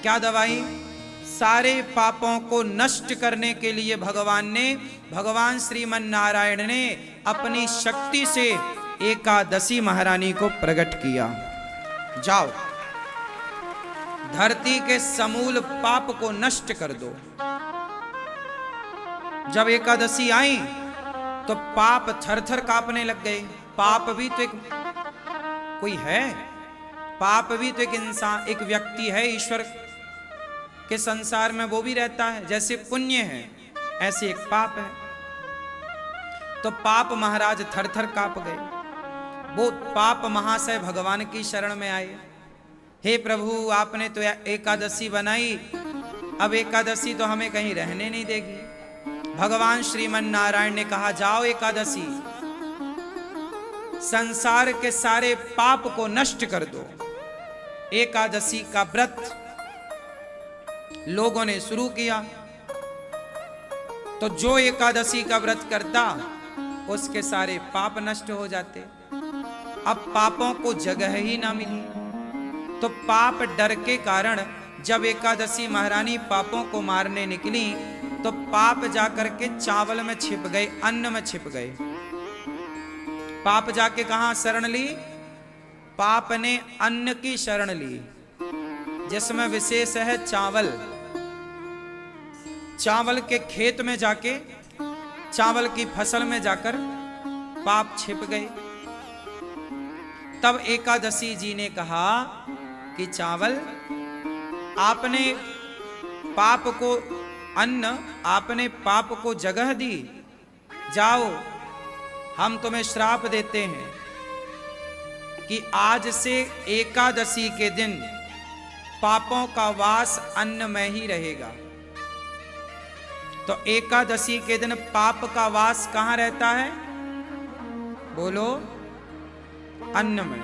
क्या दवाई? सारे पापों को नष्ट करने के लिए भगवान श्रीमन नारायण ने अपनी शक्ति से एकादशी महारानी को प्रकट किया। जाओ धरती के समूल पाप को नष्ट कर दो। जब एकादशी आई तो पाप थर-थर कांपने लग गए। पाप भी तो एक कोई है, पाप भी तो एक इंसान, एक व्यक्ति है ईश्वर के संसार में, वो भी रहता है। जैसे पुण्य है ऐसे एक पाप है। तो पाप महाराज थर-थर कांप गए। वो पाप महाशय भगवान की शरण में आए। हे प्रभु, आपने तो एकादशी बनाई, अब एकादशी तो हमें कहीं रहने नहीं देगी। भगवान श्रीमन नारायण ने कहा, जाओ एकादशी, संसार के सारे पाप को नष्ट कर दो। एकादशी का व्रत लोगों ने शुरू किया। तो जो एकादशी का व्रत करता उसके सारे पाप नष्ट हो जाते। अब पापों को जगह ही ना मिली, तो पाप डर के कारण जब एकादशी महारानी पापों को मारने निकली तो पाप जाकर के चावल में छिप गए, अन्न में छिप गए। पाप जाके कहां शरण ली? पाप ने अन्न की शरण ली, जिसमें विशेष है चावल। चावल के खेत में जाके, चावल की फसल में जाकर पाप छिप गए। तब एकादशी जी ने कहा कि चावल, आपने पाप को अन्न, आपने पाप को जगह दी, जाओ हम तुम्हें श्राप देते हैं कि आज से एकादशी के दिन पापों का वास अन्न में ही रहेगा। तो एकादशी के दिन पाप का वास कहां रहता है? बोलो, अन्न में।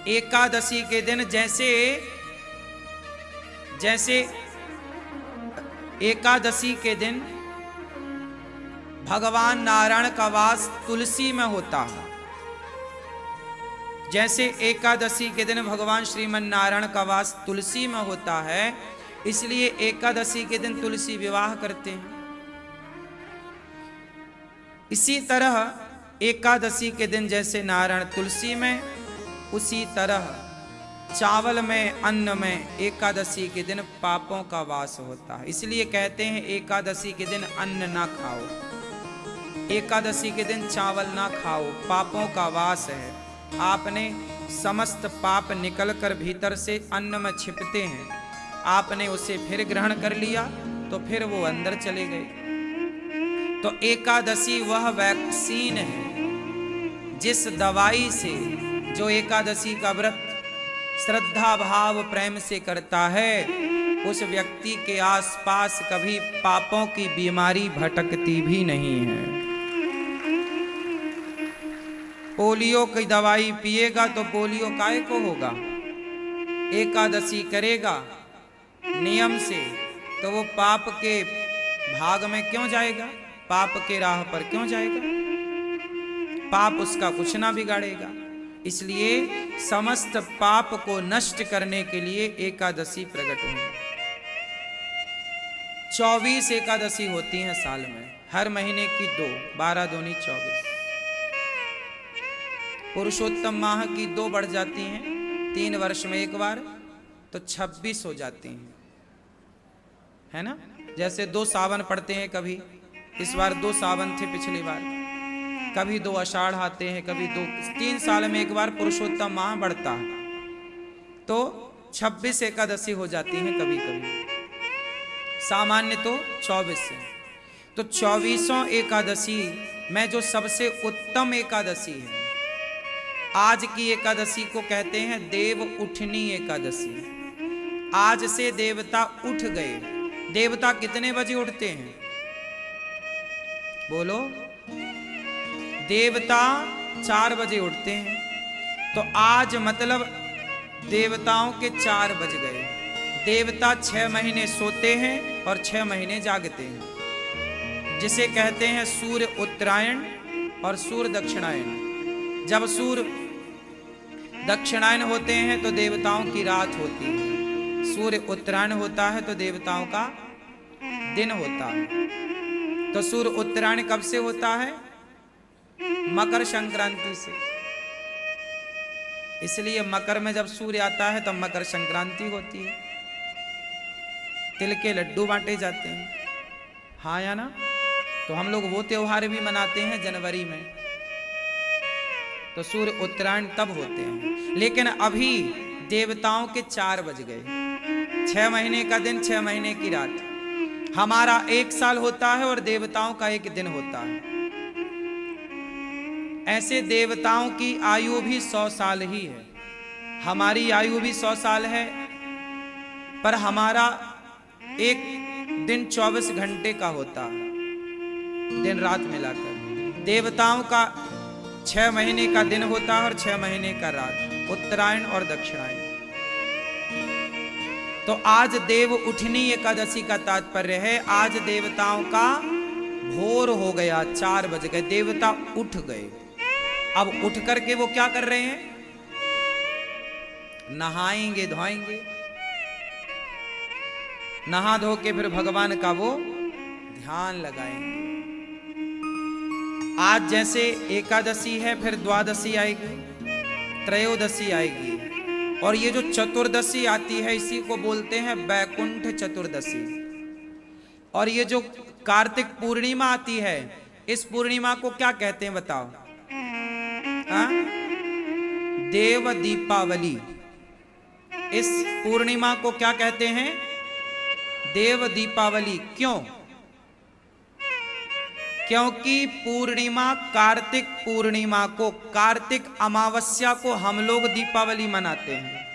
एकादशी के दिन जैसे एकादशी के दिन भगवान नारायण का वास तुलसी में होता है, जैसे एकादशी के दिन भगवान श्रीमन नारायण का वास तुलसी में होता है, इसलिए एकादशी के दिन तुलसी विवाह करते हैं। इसी तरह एकादशी के दिन जैसे नारायण तुलसी में, उसी तरह चावल में, अन्न में एकादशी के दिन पापों का वास होता है। इसलिए कहते हैं एकादशी के दिन अन्न ना खाओ, एकादशी के दिन चावल ना खाओ, पापों का वास है। आपने समस्त पाप निकलकर भीतर से अन्न में छिपते हैं, आपने उसे फिर ग्रहण कर लिया तो फिर वो अंदर चले गए। तो एकादशी वह वैक्सीन है जिस दवाई से, जो एकादशी का व्रत श्रद्धा भाव प्रेम से करता है, उस व्यक्ति के आसपास कभी पापों की बीमारी भटकती भी नहीं है। पोलियो की दवाई पिएगा तो पोलियो काहे को होगा? एकादशी करेगा नियम से तो वो पाप के भाग में क्यों जाएगा? पाप के राह पर क्यों जाएगा? पाप उसका कुछ ना बिगाड़ेगा। इसलिए समस्त पाप को नष्ट करने के लिए एकादशी प्रकट हुई। 24 एकादशी होती हैं साल में, हर महीने की 2, 12 दूनी 24। पुरुषोत्तम माह की 2 बढ़ जाती हैं, 3 वर्ष में एक बार, तो 26 हो जाती हैं, है ना? जैसे 2 सावन पड़ते हैं, कभी इस बार 2 सावन थे, पिछली बार कभी 2 आषाढ़ आते हैं, कभी 2, 3 साल में एक बार पुरुषोत्तम माह बढ़ता है, तो 26 एकादशी हो जाती हैं कभी कभी, सामान्य तो 24 है। तो 24वां एकादशी में जो सबसे उत्तम एकादशी है, आज की एकादशी को कहते हैं देव उठनी एकादशी। आज से देवता उठ गए। देवता कितने बजे उठते हैं? बोलो। देवता 4 बजे उठते हैं। तो आज मतलब देवताओं के 4 बज गए। देवता 6 महीने सोते हैं और 6 महीने जागते हैं, जिसे कहते हैं सूर्य उत्तरायण और सूर्य दक्षिणायन। जब सूर्य दक्षिणायन होते हैं तो देवताओं की रात होती है, सूर्य उत्तरायण होता है तो देवताओं का दिन होता है। तो सूर्य उत्तरायण कब से होता है? मकर संक्रांति से। इसलिए मकर में जब सूर्य आता है तब मकर संक्रांति होती है, तिल के लड्डू बांटे जाते हैं। हाँ या ना? तो हम लोग वो त्योहार भी मनाते हैं जनवरी में। तो सूर्य उत्तरायण तब होते हैं। लेकिन अभी देवताओं के 4 बज गए। 6 महीने का दिन, 6 महीने की रात। हमारा 1 साल होता है और देवताओं का 1 दिन होता है। ऐसे देवताओं की आयु भी 100 साल ही है। हमारी आयु भी 100 साल है, पर हमारा 1 दिन 24 घंटे का होता है, दिन रात मिलाकर। देवताओं का 6 महीने का दिन होता है और 6 महीने का रात, उत्तरायण और दक्षिणायन। तो आज देव उठनी एकादशी का तात्पर्य है, आज देवताओं का भोर हो गया, 4 बज गए, देवता उठ गए। अब उठ करके वो क्या कर रहे हैं? नहाएंगे धोएंगे। नहा धो के फिर भगवान का वो ध्यान लगाएंगे। आज जैसे एकादशी है, फिर द्वादशी आएगी, त्रयोदशी आएगी, और ये जो चतुर्दशी आती है इसी को बोलते हैं बैकुंठ चतुर्दशी। और ये जो कार्तिक पूर्णिमा आती है, इस पूर्णिमा को क्या कहते हैं बताओ? देव दीपावली। इस पूर्णिमा को क्या कहते हैं? देव दीपावली। क्यों? क्योंकि पूर्णिमा, कार्तिक पूर्णिमा को, कार्तिक अमावस्या को हम लोग दीपावली मनाते हैं।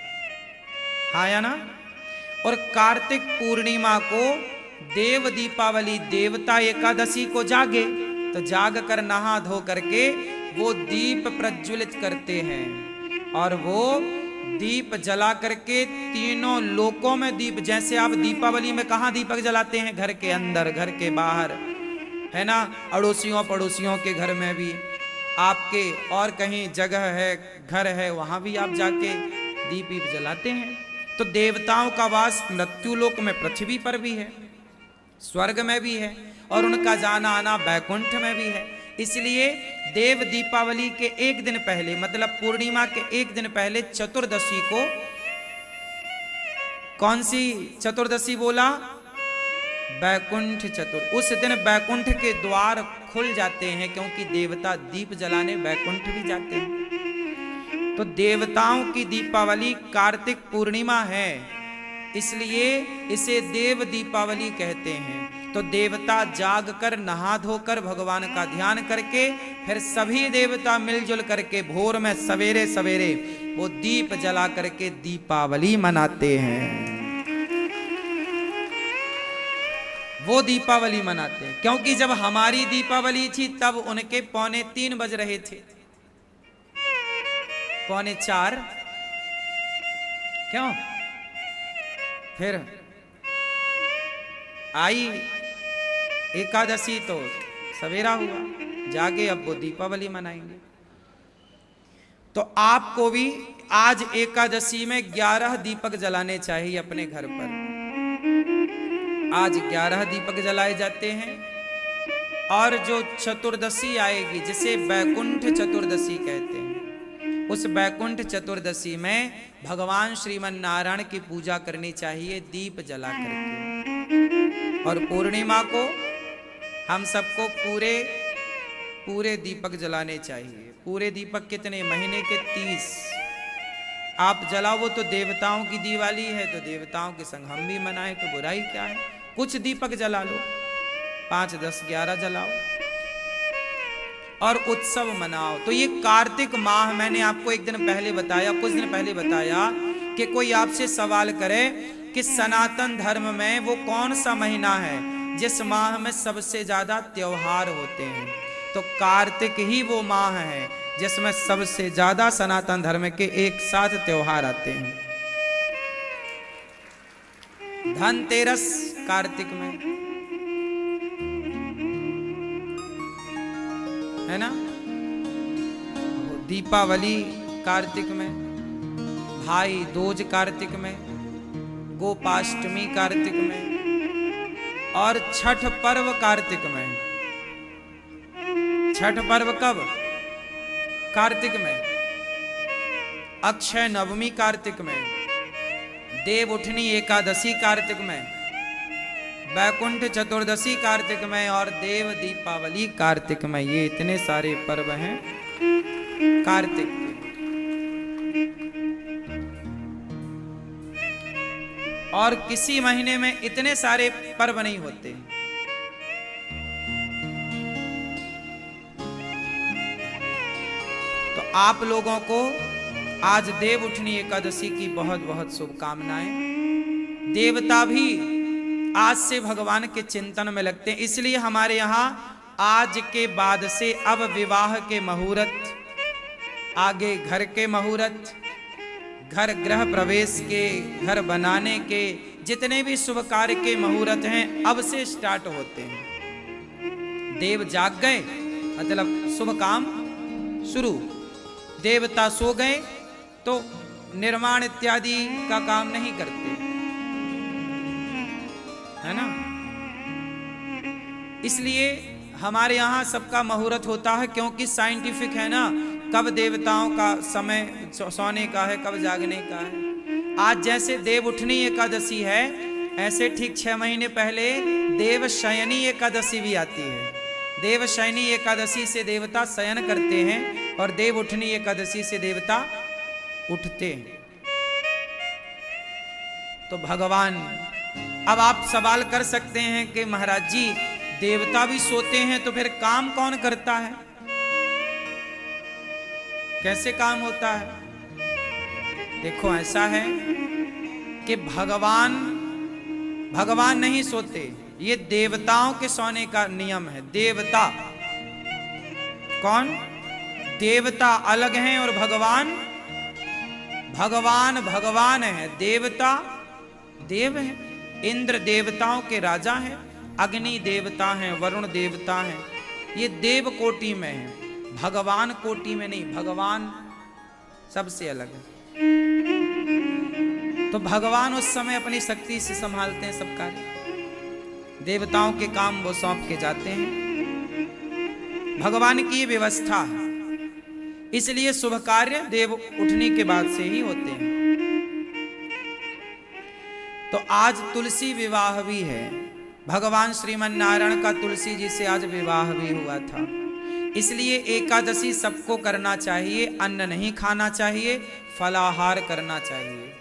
हाँ या ना? और कार्तिक पूर्णिमा को देव दीपावली, देवता एकादशी को जागे तो जाग कर नहा धो करके वो दीप प्रज्वलित करते हैं, और वो दीप जला करके तीनों लोकों में दीप। जैसे आप दीपावली में कहाँ दीपक जलाते हैं? घर के अंदर, घर के बाहर, है ना? अड़ोसियों पड़ोसियों के घर में भी, आपके और कहीं जगह है, घर है, वहां भी आप जाके दीप जलाते हैं। तो देवताओं का वास मृत्यु लोक में, पृथ्वी पर भी है, स्वर्ग में भी है, और उनका जाना आना बैकुंठ में भी है। इसलिए देव दीपावली के 1 दिन पहले, मतलब पूर्णिमा के 1 दिन पहले, चतुर्दशी को, कौन सी चतुर्दशी बोला? बैकुंठ चतुर्दशी। उस दिन बैकुंठ के द्वार खुल जाते हैं, क्योंकि देवता दीप जलाने बैकुंठ भी जाते हैं। तो देवताओं की दीपावली कार्तिक पूर्णिमा है, इसलिए इसे देव दीपावली कहते हैं। तो देवता जाग कर, नहा धोकर, भगवान का ध्यान करके, फिर सभी देवता मिलजुल करके भोर में सवेरे सवेरे वो दीप जला करके दीपावली मनाते हैं। वो दीपावली मनाते हैं, क्योंकि जब हमारी दीपावली थी तब उनके 3:45 बज रहे थे, 3:45। क्यों? फिर आई एकादशी तो सवेरा हुआ, जागे, अब वो दीपावली मनाएंगे। तो आपको भी आज एकादशी में 11 दीपक जलाने चाहिए अपने घर पर। आज 11 दीपक जलाए जाते हैं। और जो चतुर्दशी आएगी, जिसे बैकुंठ चतुर्दशी कहते हैं, उस बैकुंठ चतुर्दशी में भगवान श्रीमन नारायण की पूजा करनी चाहिए दीप जला करके। और पूर्णिमा को हम सबको पूरे दीपक जलाने चाहिए। पूरे दीपक कितने? महीने के 30 आप जलाओ। वो तो देवताओं की दिवाली है, तो देवताओं के संग हम भी मनाएं, तो बुराई क्या है? कुछ दीपक जला लो, 5, 10, 11 जलाओ और उत्सव मनाओ। तो ये कार्तिक माह, मैंने आपको एक दिन पहले बताया, कुछ दिन पहले बताया, कि कोई आपसे सवाल करे कि सनातन धर्म में वो कौन सा महीना है जिस माह में सबसे ज्यादा त्योहार होते हैं? तो कार्तिक ही वो माह है जिसमें सबसे ज्यादा सनातन धर्म के एक साथ त्योहार आते हैं। धनतेरस कार्तिक में है ना, दीपावली कार्तिक में, भाई दूज कार्तिक में, गोपाष्टमी कार्तिक में, और छठ पर्व कार्तिक में। छठ पर्व कब? कार्तिक में। अक्षय नवमी कार्तिक में, देव उठनी एकादशी कार्तिक में, वैकुंठ चतुर्दशी कार्तिक में, और देव दीपावली कार्तिक में। ये इतने सारे पर्व हैं कार्तिक के। और किसी महीने में इतने सारे पर्व नहीं होते। तो आप लोगों को आज देव उठनी एकादशी की बहुत बहुत शुभकामनाएं। देवता भी आज से भगवान के चिंतन में लगते हैं, इसलिए हमारे यहाँ आज के बाद से अब विवाह के मुहूर्त, आगे घर के मुहूर्त, घर गृह प्रवेश के, घर बनाने के, जितने भी शुभ कार्य के मुहूर्त हैं अब से स्टार्ट होते हैं। देव जाग गए मतलब शुभ काम शुरू। देवता सो गए तो निर्माण इत्यादि का काम नहीं करते, है ना। इसलिए हमारे यहाँ सबका मुहूर्त होता है, क्योंकि साइंटिफिक है ना, कब देवताओं का समय सोने का है, कब जागने का है। आज जैसे देव उठनी एकादशी है, ऐसे ठीक 6 महीने पहले देव शयनी एकादशी भी आती है। देव शयनी एकादशी से देवता शयन करते हैं, और देव उठनी एकादशी से देवता उठते हैं। तो भगवान, अब आप सवाल कर सकते हैं कि महाराज जी देवता भी सोते हैं तो फिर काम कौन करता है, कैसे काम होता है? देखो ऐसा है कि भगवान नहीं सोते, ये देवताओं के सोने का नियम है। देवता कौन? देवता अलग हैं और भगवान है। देवता देव है, इंद्र देवताओं के राजा हैं, अग्नि देवता हैं, वरुण देवता हैं, ये देव कोटि में है, भगवान कोटि में नहीं। भगवान सबसे अलग है। तो भगवान उस समय अपनी शक्ति से संभालते हैं सब कार्य, देवताओं के काम वो सौंप के जाते हैं। भगवान की व्यवस्था है, इसलिए शुभ कार्य देव उठने के बाद से ही होते हैं। तो आज तुलसी विवाह भी है, भगवान श्रीमन नारायण का तुलसी जी से आज विवाह भी हुआ था। इसलिए एकादशी सबको करना चाहिए, अन्न नहीं खाना चाहिए, फलाहार करना चाहिए।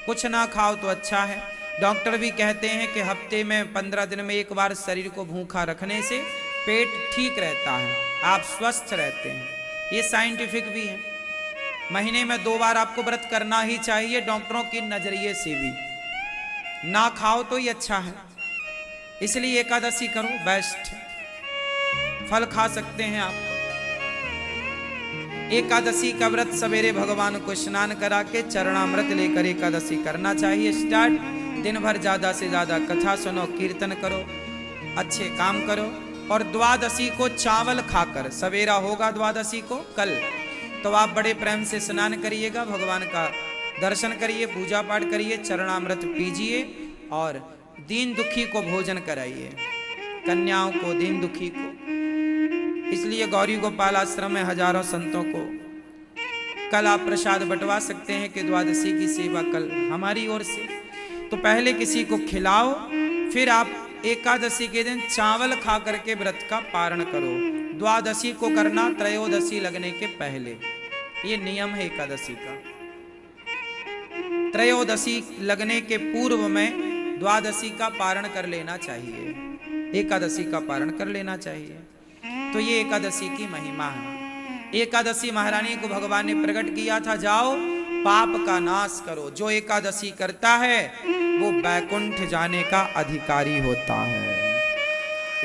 कुछ ना खाओ तो अच्छा है। डॉक्टर भी कहते हैं कि हफ्ते में 15 दिन में एक बार शरीर को भूखा रखने से पेट ठीक रहता है, आप स्वस्थ रहते हैं। ये साइंटिफिक भी है। महीने में 2 बार आपको व्रत करना ही चाहिए, डॉक्टरों की नजरिए से भी। ना खाओ तो ही अच्छा है, इसलिए एकादशी करो, बेस्ट। फल खा सकते हैं आप। एकादशी का व्रत सवेरे भगवान को स्नान करा के चरणामृत लेकर एकादशी करना चाहिए स्टार्ट। दिन भर ज्यादा से ज्यादा कथा सुनो, कीर्तन करो, अच्छे काम करो। और द्वादशी को चावल खाकर, सवेरा होगा द्वादशी को कल, तो आप बड़े प्रेम से स्नान करिएगा, भगवान का दर्शन करिए, पूजा पाठ करिए, चरणामृत पीजिए और दीन दुखी को भोजन कराइए, कन्याओं को, दीन दुखी को। इसलिए गौरी गोपाल आश्रम में हजारों संतों को कल आप प्रसाद बंटवा सकते हैं कि द्वादशी की सेवा कल हमारी ओर से। तो पहले किसी को खिलाओ, फिर आप एकादशी के दिन चावल खा करके व्रत का पारण करो। द्वादशी को करना त्रयोदशी लगने के पहले, ये नियम है एकादशी का। त्रयोदशी लगने के पूर्व में द्वादशी का पारण कर लेना चाहिए, एकादशी का पारण कर लेना चाहिए। तो ये एकादशी की महिमा है। एकादशी महारानी को भगवान ने प्रकट किया था, जाओ पाप का नाश करो। जो एकादशी करता है वो बैकुंठ जाने का अधिकारी होता है।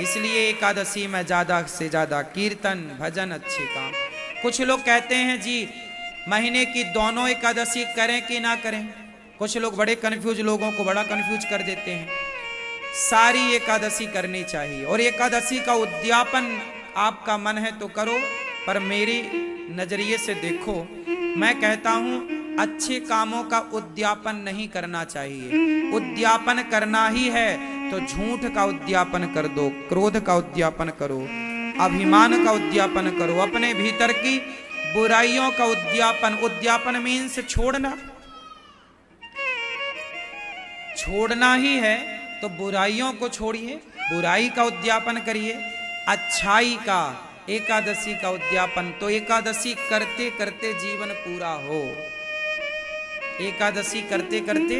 इसलिए एकादशी में ज्यादा से ज्यादा कीर्तन, भजन, अच्छे काम। कुछ लोग कहते हैं जी महीने की दोनों एकादशी करें कि ना करें। कुछ लोग बड़े कंफ्यूज, लोगों को बड़ा कंफ्यूज कर देते हैं। सारी एकादशी करनी चाहिए, और एकादशी का उद्यापन आपका मन है तो करो, पर मेरी नजरिए से देखो, मैं कहता हूं अच्छे कामों का उद्यापन नहीं करना चाहिए। उद्यापन करना ही है तो झूठ का उद्यापन कर दो, क्रोध का उद्यापन करो, अभिमान का उद्यापन करो, अपने भीतर की बुराइयों का उद्यापन। उद्यापन मीन्स छोड़ना। छोड़ना ही है तो बुराइयों को छोड़िए, बुराई का उद्यापन करिए, अच्छाई का, एकादशी का उद्यापन। तो एकादशी करते करते जीवन पूरा हो। एकादशी करते करते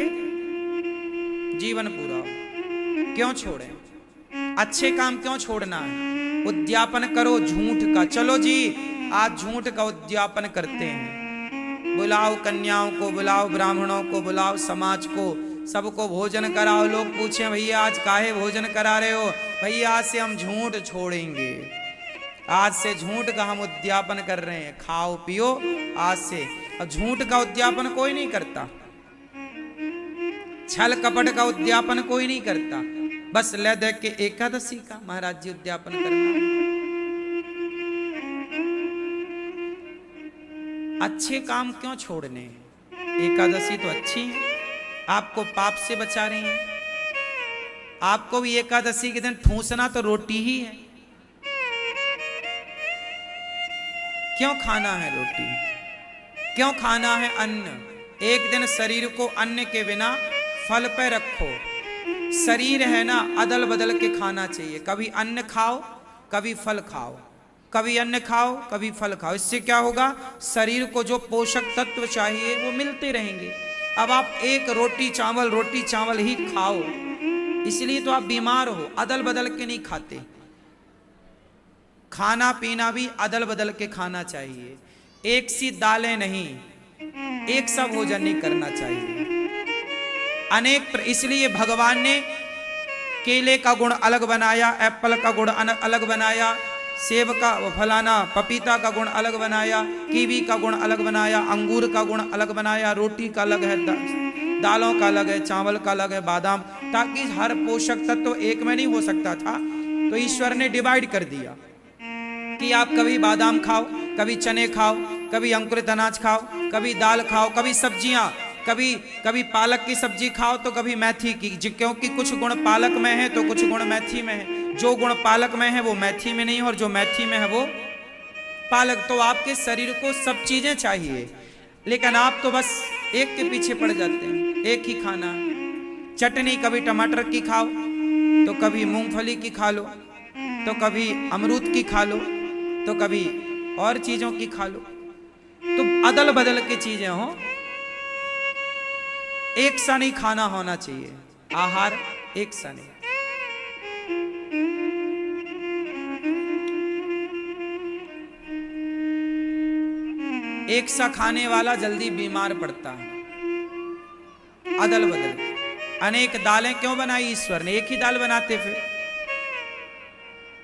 जीवन पूरा हो। क्यों छोड़ें? अच्छे काम क्यों छोड़ना है? उद्यापन करो झूठ का। चलो जी आज झूठ का उद्यापन करते हैं। बुलाओ कन्याओं को, बुलाओ ब्राह्मणों को, बुलाओ समाज को, सबको भोजन कराओ। लोग पूछें भैया आज काहे भोजन करा रहे हो? भैया आज से हम झूठ छोड़ेंगे, आज से झूठ का हम उद्यापन कर रहे हैं। खाओ पियो आज से। अब झूठ का उद्यापन कोई नहीं करता, छल कपट का उद्यापन कोई नहीं करता। बस ले दे के एकादशी का महाराज जी उद्यापन करना। अच्छे काम क्यों छोड़ने? एकादशी तो अच्छी है, आपको पाप से बचा रही है। आपको भी एकादशी के दिन ठूसना तो रोटी ही है। क्यों खाना है रोटी? क्यों खाना है अन्न? एक दिन शरीर को अन्न के बिना फल पे रखो। शरीर है ना, अदल बदल के खाना चाहिए। कभी अन्न खाओ, कभी फल खाओ, कभी अन्न खाओ, कभी फल खाओ। इससे क्या होगा? शरीर को जो पोषक तत्व चाहिए वो मिलते रहेंगे। अब आप एक रोटी चावल ही खाओ, इसलिए तो आप बीमार हो। अदल बदल के नहीं खाते। खाना पीना भी अदल बदल के खाना चाहिए। एक सी दालें नहीं, एक सा भोजन नहीं करना चाहिए। इसलिए भगवान ने केले का गुण अलग बनाया, एप्पल का गुण अलग बनाया, सेब का फलाना पपीता का गुण अलग बनाया, कीवी का गुण अलग बनाया, अंगूर का गुण अलग बनाया, रोटी का अलग है, दालों का अलग है, चावल का अलग है, बादाम, ताकि हर पोषक तत्व एक में नहीं हो सकता था। तो ईश्वर ने डिवाइड कर दिया कि आप कभी बादाम खाओ, कभी चने खाओ, कभी अंकुरित अनाज खाओ, कभी दाल खाओ, कभी सब्जियां, कभी पालक की सब्जी खाओ तो कभी मेथी की, क्योंकि कुछ गुण पालक में है तो कुछ गुण मेथी में है। जो गुण पालक में है वो मेथी में नहीं, और जो मेथी में है वो पालक। तो आपके शरीर को सब चीजें चाहिए, लेकिन आप तो बस एक के पीछे पड़ जाते हैं। एक ही खाना, चटनी कभी टमाटर की खाओ तो कभी मूंगफली की खा लो, तो कभी अमरूद की खा लो, तो कभी और चीजों की खा लो। तो अदल बदल की चीजें हो, एक सा नहीं खाना होना चाहिए। आहार एक सा नहीं। एक सा खाने वाला जल्दी बीमार पड़ता है। अदल बदल अनेक दालें क्यों बनाई ईश्वर ने? एक ही दाल बनाते फिर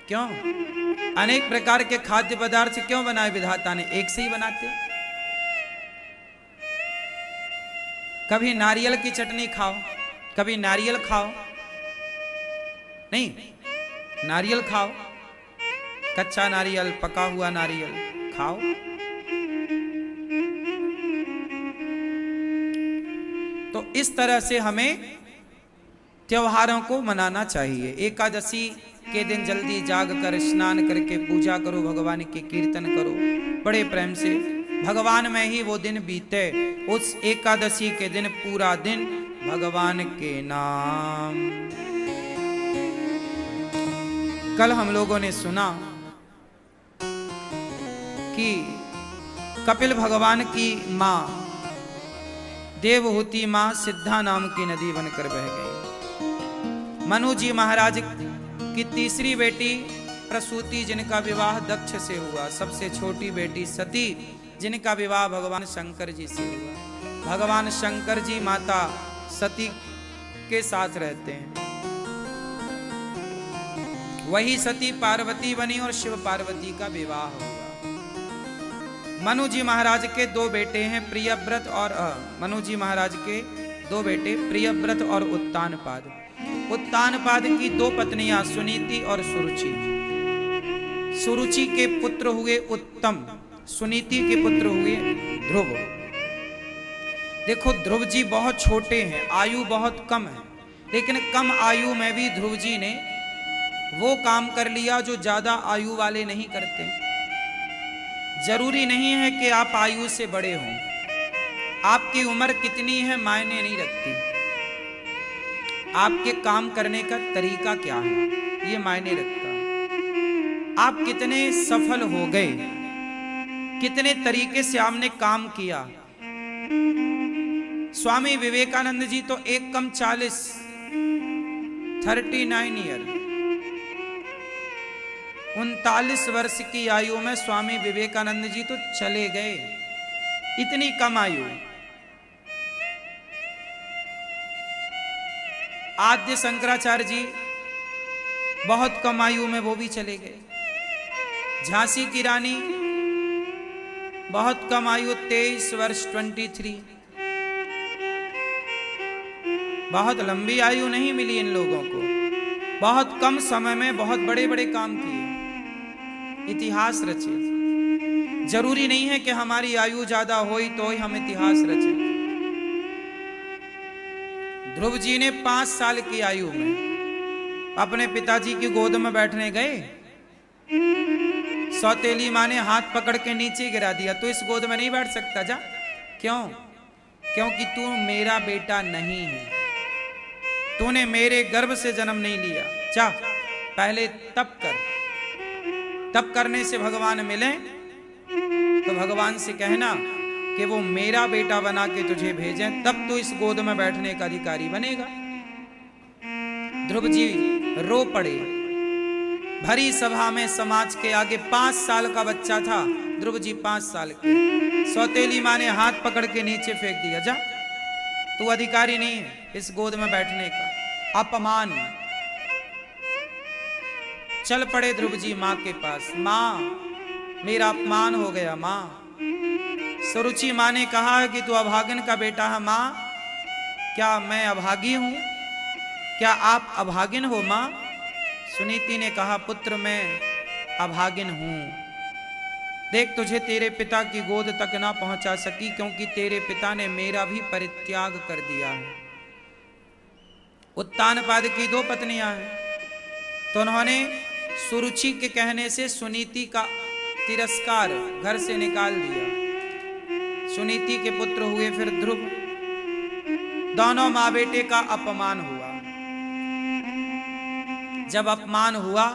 क्यों? अनेक प्रकार के खाद्य पदार्थ क्यों बनाए विधाता ने? एक से ही बनाते। कभी नारियल की चटनी खाओ, कभी नारियल खाओ, नहीं नारियल खाओ, कच्चा नारियल, पका हुआ नारियल खाओ। तो इस तरह से हमें त्योहारों को मनाना चाहिए। एकादशी के दिन जल्दी जाग कर स्नान करके पूजा करो, भगवान के कीर्तन करो बड़े प्रेम से। भगवान में ही वो दिन बीते। उस एकादशी के दिन पूरा दिन भगवान के नाम। कल हम लोगों ने सुना कि कपिल भगवान की मां देवहूति मां सिद्धा नाम की नदी बनकर बह गई। मनु जी महाराज की तीसरी बेटी प्रसूति, जिनका विवाह दक्ष से हुआ। सबसे छोटी बेटी सती, जिनका विवाह भगवान शंकर जी से हुआ। भगवान शंकर जी माता सती के साथ रहते हैं। वही सती पार्वती बनी और शिव पार्वती का विवाह हुआ। मनु जी महाराज के दो बेटे हैं, प्रियव्रत और मनु जी महाराज के दो बेटे प्रियव्रत और उत्तानपाद। उत्तानपाद की दो पत्नियां सुनीति और सुरुचि। सुरुचि के पुत्र हुए उत्तम, सुनीति के पुत्र हुए ध्रुव। देखो ध्रुव जी बहुत छोटे हैं, आयु बहुत कम है, लेकिन कम आयु में भी ध्रुव जी ने वो काम कर लिया जो ज्यादा आयु वाले नहीं करते। जरूरी नहीं है कि आप आयु से बड़े हों, आपकी उम्र कितनी है मायने नहीं रखती, आपके काम करने का तरीका क्या है ये मायने रखता है। आप कितने सफल हो गए, कितने तरीके से आपने काम किया। स्वामी विवेकानंद जी तो एक कम 39 ईयर 39 वर्ष की आयु में स्वामी विवेकानंद जी तो चले गए, इतनी कम आयु। आद्य शंकराचार्य जी बहुत कम आयु में वो भी चले गए। झांसी की रानी बहुत कम आयु 23 वर्ष 23। बहुत लंबी आयु नहीं मिली इन लोगों को, बहुत कम समय में बहुत बड़े बड़े काम किए, इतिहास रचे। जरूरी नहीं है कि हमारी आयु ज्यादा होई तो ही हम इतिहास रचे। ध्रुव जी ने 5 साल की आयु में अपने पिताजी की गोद में बैठने गए, सौतेली माँ ने हाथ पकड़ के नीचे गिरा दिया, तो इस गोद में नहीं बैठ सकता जा। क्यों? क्योंकि तू मेरा बेटा नहीं है, तूने मेरे गर्भ से जन्म नहीं लिया। जा पहले तप कर, तप करने से भगवान मिले तो भगवान से कहना कि वो मेरा बेटा बना के तुझे भेजें, तब तो इस गोद में बैठने का अधिकारी बनेगा। ध्रुव जी रो पड़े भरी सभा में, समाज के आगे। 5 साल का बच्चा था ध्रुव जी, 5 साल के। सौतेली माँ ने हाथ पकड़ के नीचे फेंक दिया, जा तू अधिकारी नहीं है इस गोद में बैठने का, अपमान। चल पड़े ध्रुव जी माँ के पास, माँ मेरा अपमान हो गया माँ। सुरुचि माँ ने कहा कि तू अभागन का बेटा है। माँ क्या मैं अभागी हूं? क्या आप अभागिन हो माँ? सुनीति ने कहा पुत्र मैं अभागिन हूं। देख तुझे तेरे पिता की गोद तक ना पहुंचा सकी, क्योंकि तेरे पिता ने मेरा भी परित्याग कर दिया है। उत्तानपाद की 2 पत्नियां हैं, तो उन्होंने सुरुचि के कहने से सुनीति का तिरस्कार घर से निकाल दिया। सुनीति के पुत्र हुए फिर ध्रुव। दोनों माँ बेटे का अपमान हुआ। जब अपमान हुआ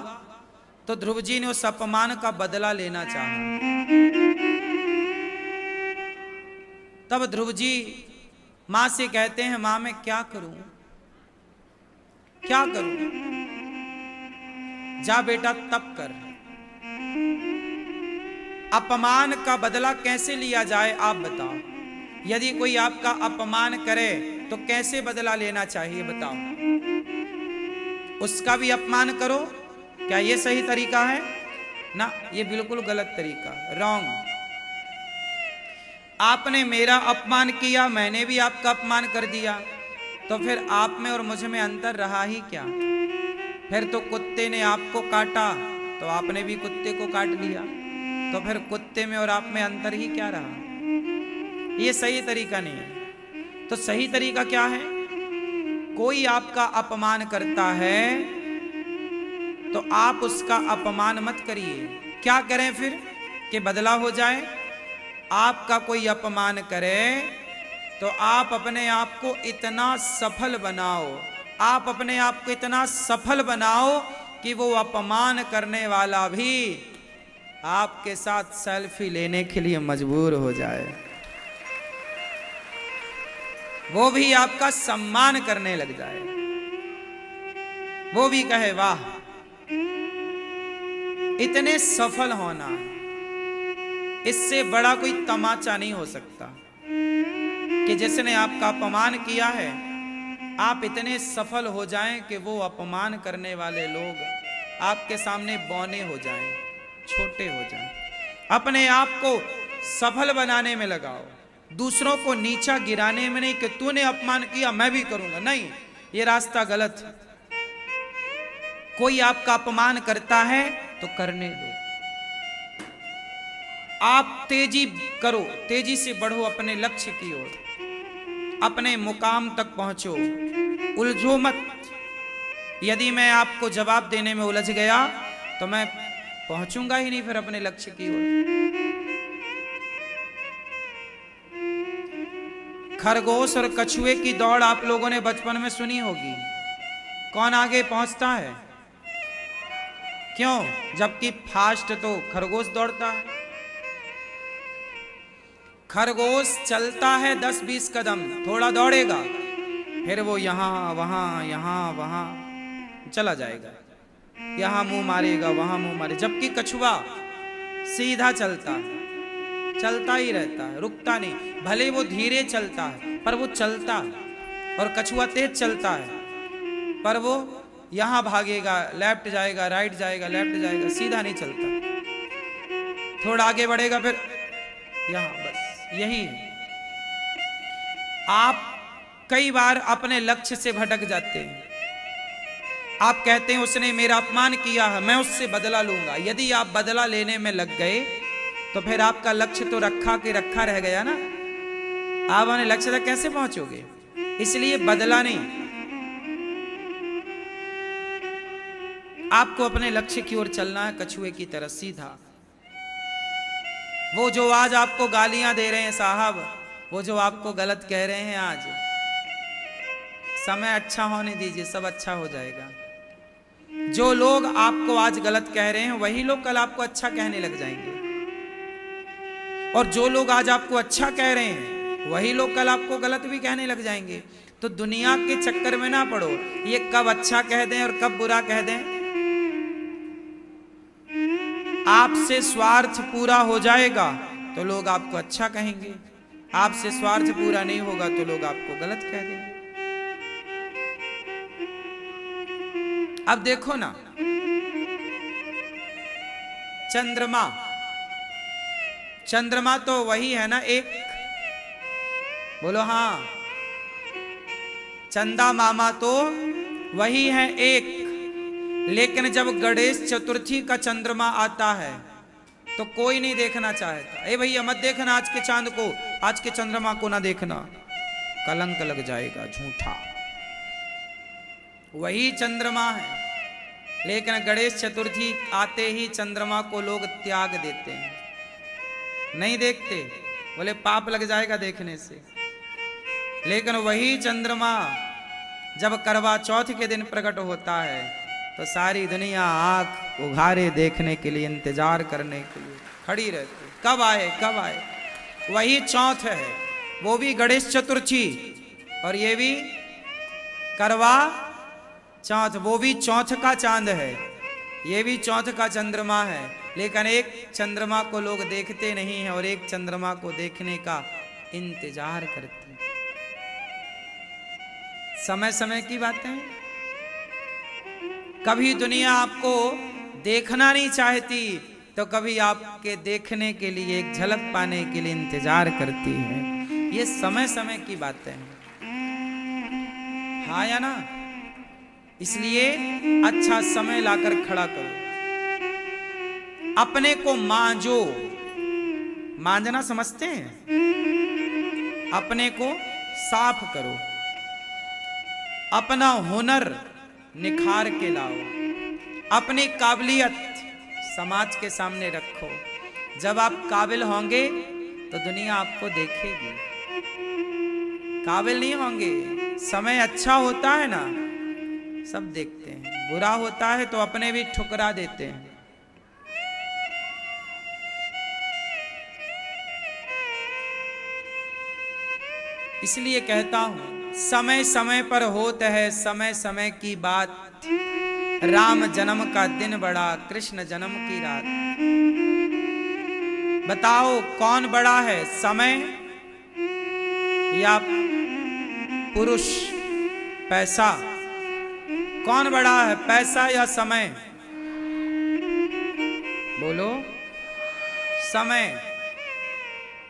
तो ध्रुव जी ने उस अपमान का बदला लेना चाहा। तब ध्रुव जी मां से कहते हैं, मां मैं क्या करूं, क्या करूं? जा बेटा तप कर। अपमान का बदला कैसे लिया जाए आप बताओ। यदि कोई आपका अपमान करे तो कैसे बदला लेना चाहिए बताओ। उसका भी अपमान करो, क्या ये सही तरीका है? ना, ये बिल्कुल गलत तरीका, रॉन्ग। आपने मेरा अपमान किया, मैंने भी आपका अपमान कर दिया, तो फिर आप में और मुझ में अंतर रहा ही क्या? फिर तो कुत्ते ने आपको काटा तो आपने भी कुत्ते को काट लिया, तो फिर कुत्ते में और आप में अंतर ही क्या रहा? ये सही तरीका नहीं है। तो सही तरीका क्या है? कोई आपका अपमान करता है तो आप उसका अपमान मत करिए। क्या करें फिर कि बदला हो जाए? आपका कोई अपमान करे तो आप अपने आप को इतना सफल बनाओ, आप अपने आप को इतना सफल बनाओ कि वो अपमान करने वाला भी आपके साथ सेल्फी लेने के लिए मजबूर हो जाए, वो भी आपका सम्मान करने लग जाए, वो भी कहे वाह। इतने सफल होना, इससे बड़ा कोई तमाचा नहीं हो सकता कि जिसने आपका अपमान किया है आप इतने सफल हो जाएं कि वो अपमान करने वाले लोग आपके सामने बौने हो जाएं, छोटे हो जाएं। अपने आप को सफल बनाने में लगाओ, दूसरों को नीचा गिराने में नहीं कि तूने अपमान किया मैं भी करूंगा। नहीं, ये रास्ता गलत है। कोई आपका अपमान करता है तो करने दो, आप तेजी करो, तेजी से बढ़ो अपने लक्ष्य की ओर। अपने मुकाम तक पहुंचो, उलझो मत। यदि मैं आपको जवाब देने में उलझ गया तो मैं पहुंचूंगा ही नहीं फिर अपने लक्ष्य की ओर। खरगोश और कछुए की दौड़ आप लोगों ने बचपन में सुनी होगी। कौन आगे पहुंचता है? क्यों? जबकि फास्ट तो खरगोश दौड़ता है। खरगोश चलता है 10-20 कदम, थोड़ा दौड़ेगा, फिर वो यहां वहां चला जाएगा, यहां मुंह मारेगा वहां मुंह मारे। जबकि कछुआ सीधा चलता है, चलता ही रहता है, रुकता नहीं। भले वो धीरे चलता है पर वो चलता है। और कछुआ तेज चलता है पर वो यहां भागेगा, लेफ्ट जाएगा, राइट जाएगा, लेफ्ट जाएगा, सीधा नहीं चलता। थोड़ा आगे बढ़ेगा फिर यहां, बस यही है। आप कई बार अपने लक्ष्य से भटक जाते हैं। आप कहते हैं उसने मेरा अपमान किया है, मैं उससे बदला लूंगा। यदि आप बदला लेने में लग गए तो फिर आपका लक्ष्य तो रखा के रखा रह गया ना। आप अपने लक्ष्य तक कैसे पहुंचोगे? इसलिए बदला नहीं, आपको अपने लक्ष्य की ओर चलना है, कछुए की तरह सीधा। वो जो आज आपको गालियां दे रहे हैं साहब, वो जो आपको गलत कह रहे हैं आज, समय अच्छा होने दीजिए, सब अच्छा हो जाएगा। जो लोग आपको आज गलत कह रहे हैं वही लोग कल आपको अच्छा कहने लग जाएंगे, और जो लोग आज आपको अच्छा कह रहे हैं वही लोग कल आपको गलत भी कहने लग जाएंगे। तो दुनिया के चक्कर में ना पड़ो, ये कब अच्छा कह दें और कब बुरा कह दें। आपसे स्वार्थ पूरा हो जाएगा तो लोग आपको अच्छा कहेंगे, आपसे स्वार्थ पूरा नहीं होगा तो लोग आपको गलत कह देंगे। अब देखो ना, चंद्रमा, चंद्रमा तो वही है ना एक, बोलो हाँ। चंदा मामा तो वही है एक, लेकिन जब गणेश चतुर्थी का चंद्रमा आता है तो कोई नहीं देखना चाहता। ए भैया मत देखना आज के चांद को, आज के चंद्रमा को ना देखना, कलंक लग जाएगा, झूठा। वही चंद्रमा है, लेकिन गणेश चतुर्थी आते ही चंद्रमा को लोग त्याग देते हैं, नहीं देखते, बोले पाप लग जाएगा देखने से। लेकिन वही चंद्रमा जब करवा चौथ के दिन प्रकट होता है तो सारी दुनिया आंख उघारे देखने के लिए, इंतजार करने के लिए खड़ी रहती, कब आए कब आए। वही चौथ है, वो भी गणेश चतुर्थी, और ये भी करवा चौथ, वो भी चौथ का चांद है, ये भी चौथ का चंद्रमा है। लेकिन एक चंद्रमा को लोग देखते नहीं हैं और एक चंद्रमा को देखने का इंतजार करते हैं। समय समय की बातें, कभी दुनिया आपको देखना नहीं चाहती तो कभी आपके देखने के लिए, एक झलक पाने के लिए इंतजार करती है। ये समय समय की बातें हैं, हाँ या ना। इसलिए अच्छा समय लाकर खड़ा करो, अपने को मांजो। मांजना समझते हैं? अपने को साफ करो, अपना हुनर निखार के लाओ, अपनी काबिलियत समाज के सामने रखो। जब आप काबिल होंगे तो दुनिया आपको देखेगी। काबिल नहीं होंगे, समय अच्छा होता है ना सब देखते हैं, बुरा होता है तो अपने भी ठुकरा देते हैं। इसलिए कहता हूं, समय समय पर होता है समय समय की बात। राम जन्म का दिन बड़ा, कृष्ण जन्म की रात। बताओ कौन बड़ा है, समय या पुरुष, पैसा? कौन बड़ा है, पैसा या समय? बोलो। समय।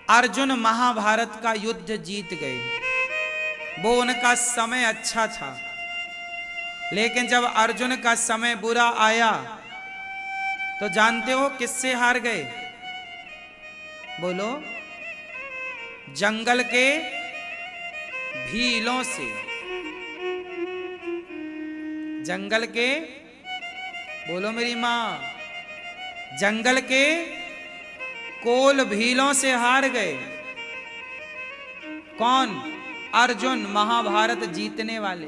अर्जुन महाभारत का युद्ध जीत गए, वो उनका समय अच्छा था। लेकिन जब अर्जुन का समय बुरा आया तो जानते हो किससे हार गए? बोलो। जंगल के भीलों से, जंगल के, बोलो मेरी मां, जंगल के कोल भीलों से हार गए। कौन? अर्जुन, महाभारत जीतने वाले।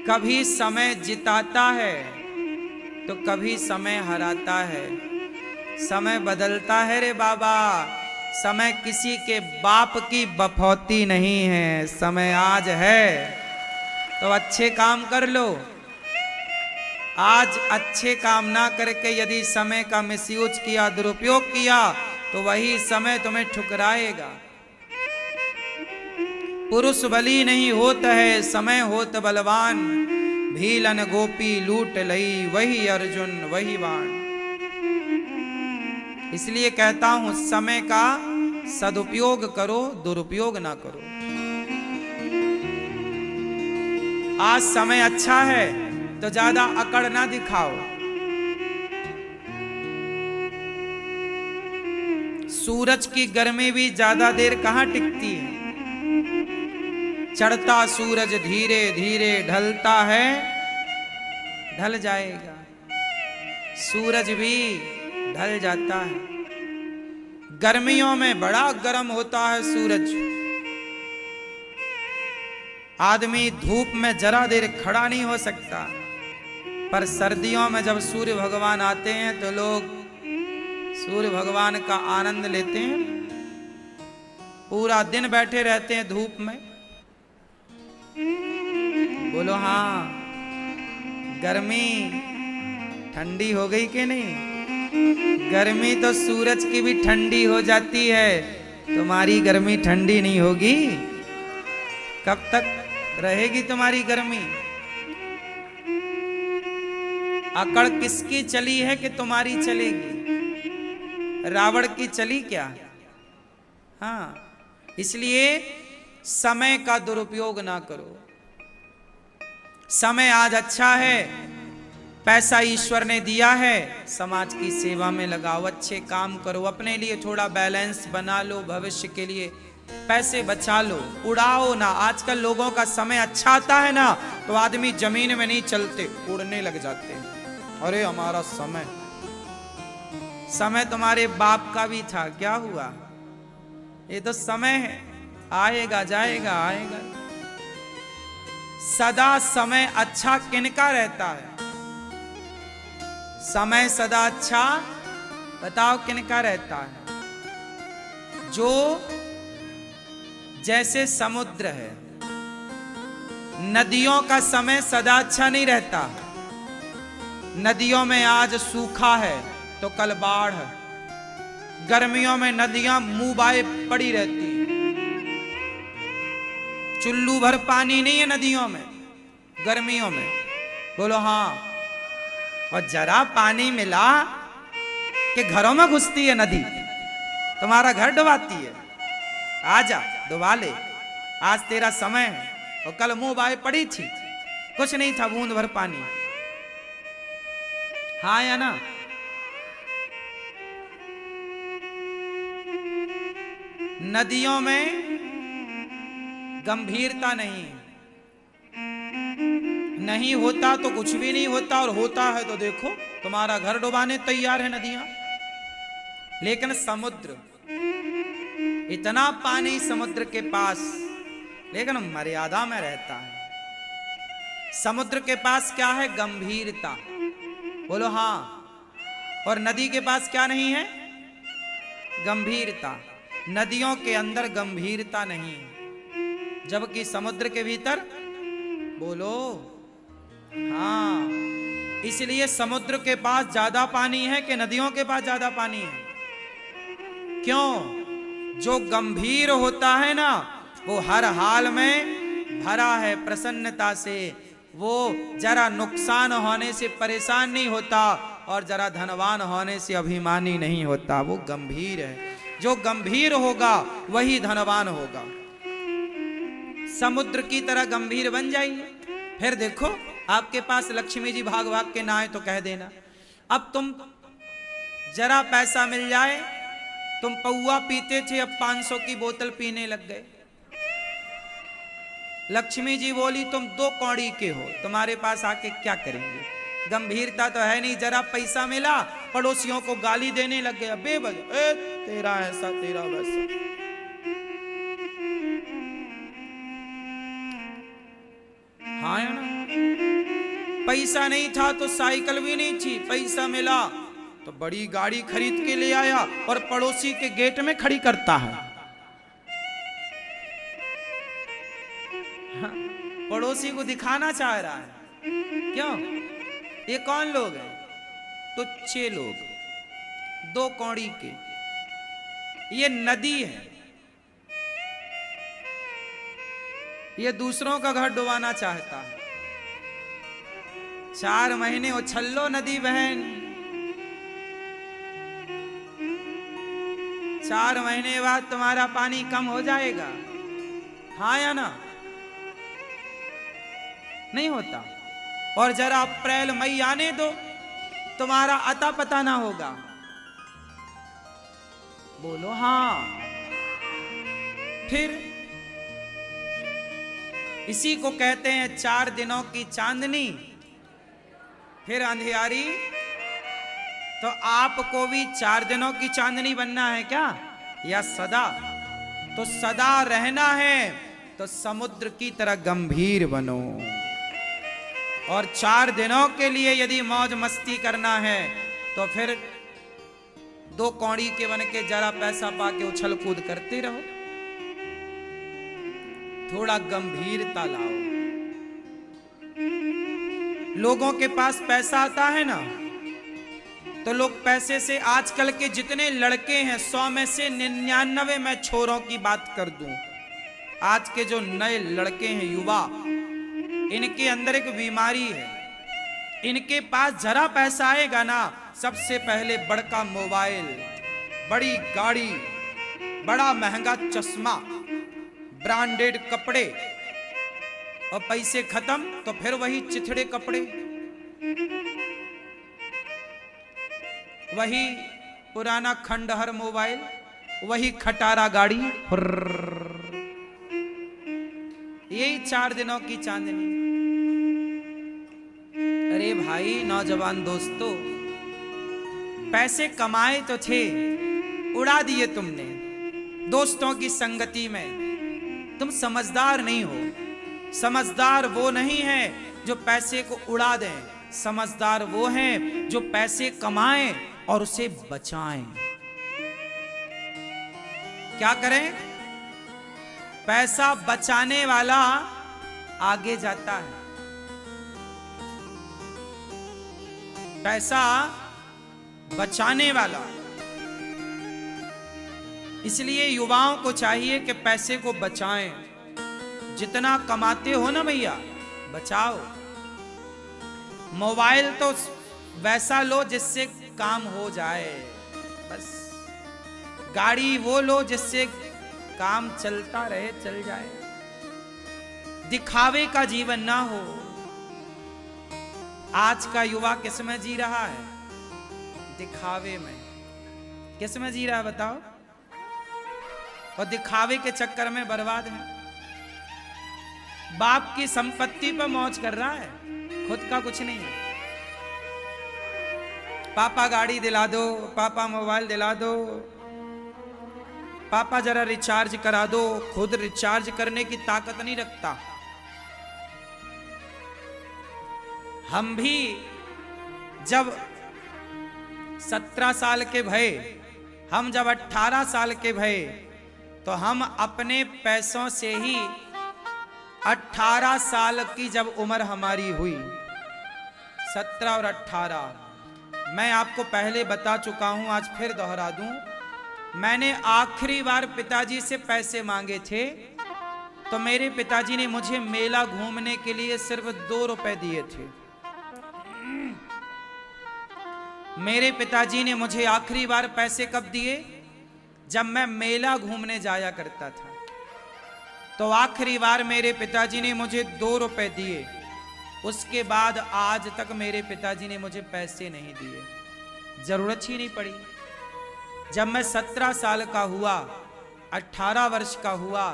कभी समय जिताता है तो कभी समय हराता है। समय बदलता है रे बाबा। समय किसी के बाप की बफौती नहीं है। समय आज है तो अच्छे काम कर लो। आज अच्छे काम ना करके यदि समय का मिसयूज किया, दुरुपयोग किया, तो वही समय तुम्हें ठुकराएगा। पुरुष बली नहीं होता है, समय होत बलवान। भीलन गोपी लूट लई, वही अर्जुन वही बाण। इसलिए कहता हूं, समय का सदुपयोग करो, दुरुपयोग ना करो। आज समय अच्छा है तो ज्यादा अकड़ ना दिखाओ। सूरज की गर्मी भी ज्यादा देर कहां टिकती है। चढ़ता सूरज धीरे धीरे ढलता है, ढल जाएगा। सूरज भी ढल जाता है। गर्मियों में बड़ा गर्म होता है सूरज। आदमी धूप में जरा देर खड़ा नहीं हो सकता। पर सर्दियों में जब सूर्य भगवान आते हैं तो लोग सूर्य भगवान का आनंद लेते हैं। पूरा दिन बैठे रहते हैं धूप में। बोलो हाँ, गर्मी ठंडी हो गई कि नहीं? गर्मी तो सूरज की भी ठंडी हो जाती है। तुम्हारी गर्मी ठंडी नहीं होगी। कब तक रहेगी तुम्हारी गर्मी? अकड़ किसकी चली है कि तुम्हारी चलेगी? रावण की चली क्या? हाँ, इसलिए समय का दुरुपयोग ना करो। समय आज अच्छा है, पैसा ईश्वर ने दिया है, समाज की सेवा में लगाओ, अच्छे काम करो, अपने लिए थोड़ा बैलेंस बना लो, भविष्य के लिए पैसे बचा लो, उड़ाओ ना। आजकल लोगों का समय अच्छा आता है ना तो आदमी जमीन में नहीं चलते, उड़ने लग जाते हैं। अरे हमारा समय, समय तुम्हारे बाप का भी था, क्या हुआ? ये तो समय है, आएगा जाएगा आएगा। सदा समय अच्छा किनका रहता है? समय सदा अच्छा बताओ किनका रहता है? जो जैसे समुद्र है, नदियों का समय सदा अच्छा नहीं रहता। नदियों में आज सूखा है तो कल बाढ़ है। गर्मियों में नदियां मुंह बाए पड़ी रहती, चुल्लू भर पानी नहीं है नदियों में गर्मियों में। बोलो हाँ। और जरा पानी मिला कि घरों में घुसती है नदी, तुम्हारा घर डुबाती है। आजा डुबा ले, आज तेरा समय है। और कल मुंह बाए पड़ी थी, कुछ नहीं था, बूंद भर पानी। हाँ या ना? नदियों में गंभीरता नहीं, नहीं होता तो कुछ भी नहीं होता, और होता है तो देखो तुम्हारा घर डुबाने तैयार है नदियां। लेकिन समुद्र, इतना पानी समुद्र के पास, लेकिन मर्यादा में रहता है। समुद्र के पास क्या है? गंभीरता। बोलो हाँ। और नदी के पास क्या नहीं है? गंभीरता। नदियों के अंदर गंभीरता नहीं है, जबकि समुद्र के भीतर, बोलो हाँ। इसलिए समुद्र के पास ज्यादा पानी है कि नदियों के पास ज्यादा पानी है? क्यों? जो गंभीर होता है ना, वो हर हाल में भरा है प्रसन्नता से। वो जरा नुकसान होने से परेशान नहीं होता, और जरा धनवान होने से अभिमानी नहीं होता। वो गंभीर है। जो गंभीर होगा वही धनवान होगा। समुद्र की तरह गंभीर बन जाइए, फिर देखो आपके पास लक्ष्मी जी भाग भाग के ना आए तो कह देना। अब तुम जरा पैसा मिल जाए, तुम पौआ पीते थे, अब 500 की बोतल पीने लग गए। लक्ष्मी जी बोली तुम 2 कौड़ी के हो, तुम्हारे पास आके क्या करेंगे। गंभीरता तो है नहीं, जरा पैसा मिला पड़ोसियों को गाली देने लग गया बेवजह, ए तेरा ऐसा तेरा वैसा। हाँ है ना, पैसा नहीं था तो साइकिल भी नहीं थी, पैसा मिला तो बड़ी गाड़ी खरीद के ले आया और पड़ोसी के गेट में खड़ी करता है। हाँ, पड़ोसी को दिखाना चाह रहा है। क्यों? ये कौन लोग हैं? तुच्छे लोग, 2 कौड़ी के। ये नदी है, ये दूसरों का घर डुबाना चाहता है। 4 महीने उछल लो नदी बहन, 4 महीने बाद तुम्हारा पानी कम हो जाएगा। हाँ या ना? नहीं होता। और जरा अप्रैल मई आने दो, तुम्हारा अता पता ना होगा। बोलो हाँ। फिर इसी को कहते हैं 4 दिनों की चांदनी फिर अंधियारी। तो आपको भी 4 दिनों की चांदनी बनना है क्या, या सदा? तो सदा रहना है तो समुद्र की तरह गंभीर बनो, और 4 दिनों के लिए यदि मौज मस्ती करना है तो फिर 2 कौड़ी के बन के जरा पैसा पाके उछल कूद करते रहो। थोड़ा गंभीरता लाओ। लोगों के पास पैसा आता है ना, तो लोग पैसे से, आजकल के जितने लड़के हैं 100 में से 99 मैं छोरों की बात कर दूं, आज के जो नए लड़के हैं युवा, इनके अंदर एक बीमारी है। इनके पास जरा पैसा आएगा ना, सबसे पहले बड़का मोबाइल, बड़ी गाड़ी, बड़ा महंगा चश्मा, ब्रांडेड कपड़े, और पैसे खत्म तो फिर वही चिथड़े कपड़े, वही पुराना खंडहर मोबाइल, वही खटारा गाड़ी। यही 4 दिनों की चांदनी। अरे भाई नौजवान दोस्तों, पैसे कमाए तो थे, उड़ा दिए तुमने दोस्तों की संगति में। तुम समझदार नहीं हो। समझदार वो नहीं है जो पैसे को उड़ा दें, समझदार वो हैं जो पैसे कमाएं और उसे बचाएं। क्या करें? पैसा बचाने वाला आगे जाता है। पैसा बचाने वाला। इसलिए युवाओं को चाहिए कि पैसे को बचाएं। जितना कमाते हो ना भैया, बचाओ। मोबाइल तो वैसा लो जिससे काम हो जाए, बस। गाड़ी वो लो जिससे काम चलता रहे, चल जाए। दिखावे का जीवन ना हो। आज का युवा किस में जी रहा है? दिखावे में। किस में जी रहा है बताओ? और दिखावे के चक्कर में बर्बाद है। बाप की संपत्ति पर मौज कर रहा है, खुद का कुछ नहीं है। पापा गाड़ी दिला दो, पापा मोबाइल दिला दो, पापा जरा रिचार्ज करा दो, खुद रिचार्ज करने की ताकत नहीं रखता। हम भी जब 17 साल के भये, हम जब 18 साल के भये, तो हम अपने पैसों से ही 18 साल की जब उम्र हमारी हुई, 17 और 18, मैं आपको पहले बता चुका हूं, आज फिर दोहरा दूं। मैंने आखिरी बार पिताजी से पैसे मांगे थे तो मेरे पिताजी ने मुझे मेला घूमने के लिए सिर्फ 2 रुपए दिए थे। मेरे पिताजी ने मुझे आखिरी बार पैसे कब दिए? जब मैं मेला घूमने जाया करता था, तो आखिरी बार मेरे पिताजी ने मुझे 2 रुपए दिए। उसके बाद आज तक मेरे पिताजी ने मुझे पैसे नहीं दिए, जरूरत ही नहीं पड़ी। जब मैं 17 साल का हुआ, 18 वर्ष का हुआ,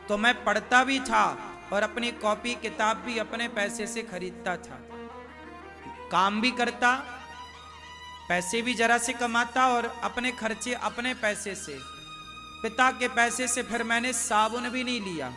तो मैं पढ़ता भी था, और अपनी कॉपी किताब भी अपने पैसे से खरीदता था, काम भी करता, पैसे भी जरा से कमाता और अपने खर्चे अपने पैसे से, पिता के पैसे से फिर मैंने साबुन भी नहीं लिया।